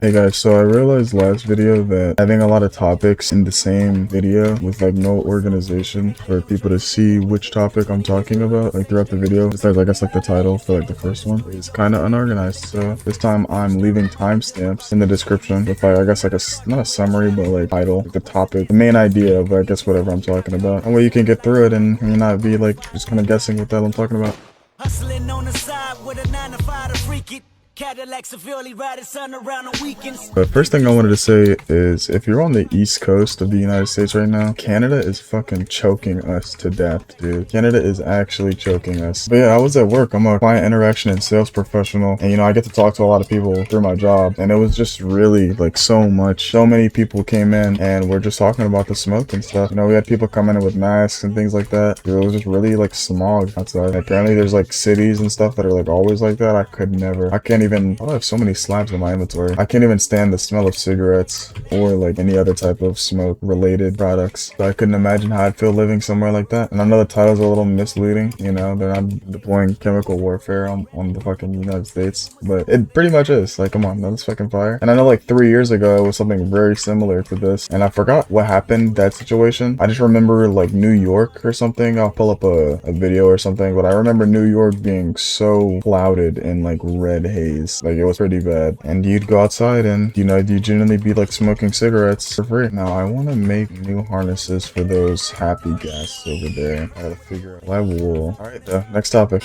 Hey guys, so I realized last video that having a lot of topics in the same video with like no organization for people to see which topic I'm talking about like throughout the video, besides I guess like the title for like the first one, is kind of unorganized. So this time I'm leaving timestamps in the description with like I guess like not a summary but like title, like the topic, the main idea of I guess whatever I'm talking about. That way you can get through it and you're not be like just kind of guessing what the hell I'm talking about. Hustling on the side with a 9 to 5 to freak it. Cadillac severely riding sun around on weekends. The first thing I wanted to say is if you're on the east coast of the United States right now, Canada is fucking choking us to death, dude. Canada is actually choking us. But yeah, I was at work. I'm a client interaction and sales professional, and you know, I get to talk to a lot of people through my job, and it was just really like so many people came in and we're just talking about the smoke and stuff. You know, we had people come in with masks and things like that. It was just really like smog outside. Apparently there's like cities and stuff that are like always like that. I can't even, I have so many slabs in my inventory. I can't even stand the smell of cigarettes or like any other type of smoke related products. So I couldn't imagine how I'd feel living somewhere like that. And I know the title's a little misleading, you know, they're not deploying chemical warfare on the fucking United States, but it pretty much is. Like, come on, that's fucking fire. And I know like 3 years ago it was something very similar to this, and I forgot what happened that situation. I just remember like New York or something. I'll pull up a video or something, but I remember New York being so clouded in like red haze. Like, it was pretty bad, and you'd go outside and, you know, you'd genuinely be like smoking cigarettes for free. Now I want to make new harnesses for those happy gas over there. I gotta figure out why wool. All right, next topic.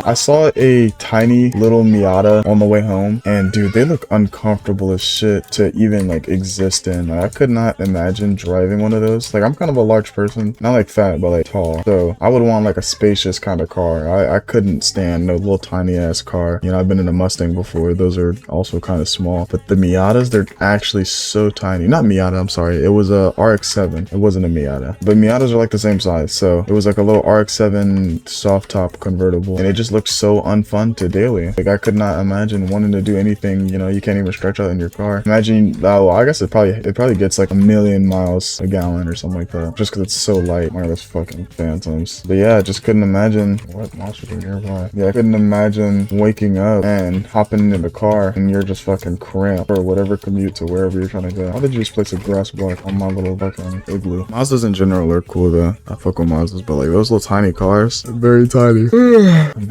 I saw a tiny little Miata on the way home, and dude, they look uncomfortable as shit to even like exist in. Like, I could not imagine driving one of those. Like, I'm kind of a large person, not like fat, but like tall. So I would want like a spacious kind of car. I couldn't stand no little tiny ass car. You know, I've been in a Mustang before. Those are also kind of small, but the Miatas, they're actually so tiny. Not Miata, I'm sorry. It was a RX-7. It wasn't a Miata, but Miatas are like the same size. So it was like a little RX-7 soft top convertible, and it just looks so unfun to daily. Like, I could not imagine wanting to do anything. You know, you can't even stretch out in your car. Imagine, oh, I guess it probably gets like 1,000,000 miles a gallon or something like that, just because it's so light. One of those fucking Phantoms. But yeah, I just couldn't imagine what monsters are nearby. Yeah, I couldn't imagine waking up and hopping in the car and you're just fucking cramped for whatever commute to wherever you're trying to go. Why did you just place a grass block on my little fucking igloo? Mazdas in general are cool though. I fuck with Mazdas, but like those little tiny cars, very tiny.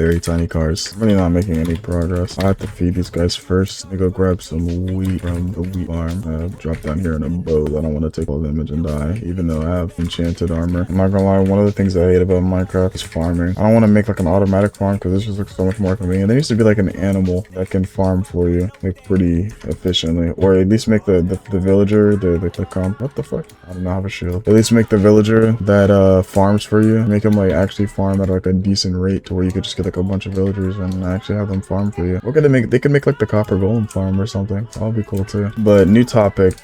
Very tiny cars. I'm really not making any progress. I have to feed these guys first. Let me go grab some wheat from the wheat farm. Drop down here in a boat. I don't want to take all damage and die, even though I have enchanted armor. I'm not gonna lie, one of the things I hate about Minecraft is farming. I don't want to make like an automatic farm because this just looks so much more convenient. There needs to be like an animal that can farm for you like pretty efficiently, or at least make the villager, the comp. What the fuck? I don't know, I have a shield. At least make the villager that farms for you, make him like actually farm at like a decent rate to where you could just get like a bunch of villagers and actually have them farm for you. What could they make? They could make like the copper golem farm or something. That'll be cool too. But new topic.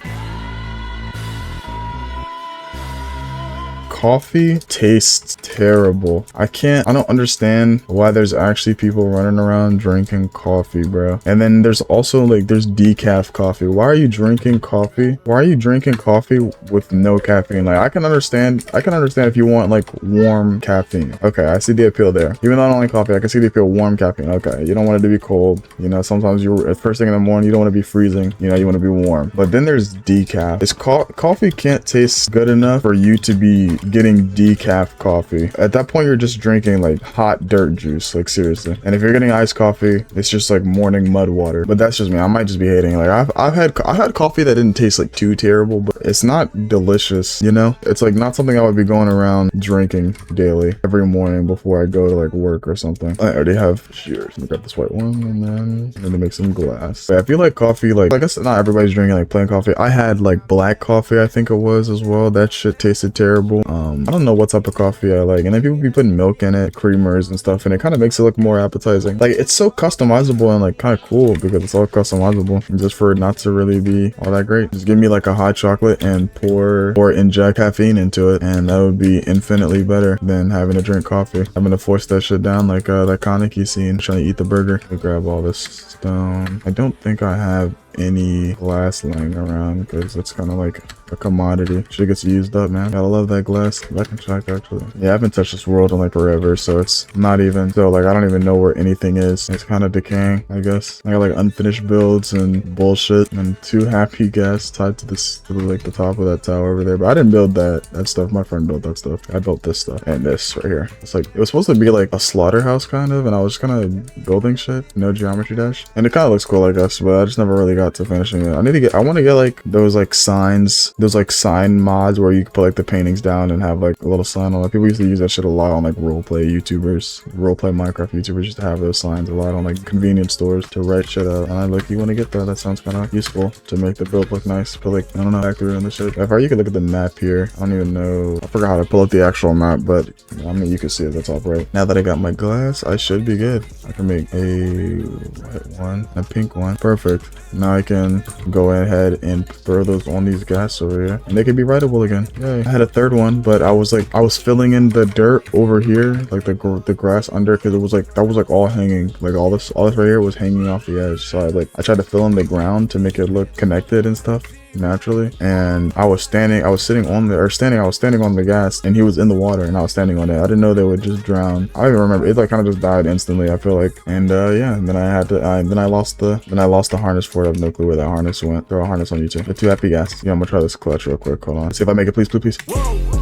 Coffee tastes terrible. I don't understand why there's actually people running around drinking coffee, bro. And then there's also like, there's decaf coffee. Why are you drinking coffee? Why are you drinking coffee with no caffeine? Like, I can understand if you want like warm caffeine. Okay, I see the appeal there. Even though I don't like coffee, I can see the appeal of warm caffeine. Okay, you don't want it to be cold. You know, sometimes you're at first thing in the morning, you don't want to be freezing. You know, you want to be warm. But then there's decaf. Coffee can't taste good enough for you to be getting decaf coffee. At that point, you're just drinking like hot dirt juice, like seriously. And if you're getting iced coffee, it's just like morning mud water. But that's just me. I might just be hating. Like, I've had coffee that didn't taste like too terrible, but it's not delicious, you know? It's like not something I would be going around drinking daily every morning before I go to like work or something. I already have shears. Let me grab this white one and then I'm gonna make some glass. But I feel like coffee, like I guess not everybody's drinking like plain coffee. I had like black coffee, I think it was as well. That shit tasted terrible. I don't know what type of coffee I like, and then people be putting milk in it, creamers and stuff, and it kind of makes it look more appetizing. Like, it's so customizable and like kind of cool because it's all customizable, and just for it not to really be all that great, just give me like a hot chocolate and pour or inject caffeine into it, and that would be infinitely better than having to drink coffee, having to force that shit down like that Kaneki scene trying to eat the burger. Let me grab all this stone. I don't think I have any glass laying around because it's kind of like a commodity. Shit gets used up, man. Gotta love that glass. Back in track, actually. Yeah, I haven't touched this world in like forever, so it's not even, so like I don't even know where anything is. It's kind of decaying, I guess. I got like unfinished builds and bullshit and 2 happy gas tied to this, to like the top of that tower over there. But I didn't build that stuff. My friend built that stuff. I built this stuff and this right here. It's like, it was supposed to be like a slaughterhouse kind of, and I was just kind of building shit, no geometry dash. And it kind of looks cool, I guess, but I just never really got to finishing it. I want to get like those like signs, those like sign mods where you can put like the paintings down and have like a little sign on it. People used to use that shit a lot on like roleplay YouTubers, roleplay Minecraft YouTubers used to have those signs a lot on like convenience stores to write shit out. And I like, you want to get that? That sounds kind of useful to make the build look nice. But like, I don't know, factory and the shit. If you could look at the map here, I don't even know. I forgot how to pull up the actual map, but I mean, you can see it at the top right. Now that I got my glass, I should be good. I can make a white one, a pink one. Perfect. Now I can go ahead and throw those on these gas over here, and they can be writable again. Yay. I had a third one, but I was filling in the dirt over here, like the grass under, because it was like, that was like all hanging, like all this right here was hanging off the edge. So I tried to fill in the ground to make it look connected and stuff naturally. And I was standing on the gas, and he was in the water and I was standing on it. I didn't know they would just drown. I don't even remember, it like kind of just died instantly, I feel like. And yeah, and then I lost the harness for it. I have no clue where that harness went. Throw a harness on you too. The 2 happy gas. Yeah, I'm gonna try this clutch real quick. Hold on, see if I make it. Please. Whoa.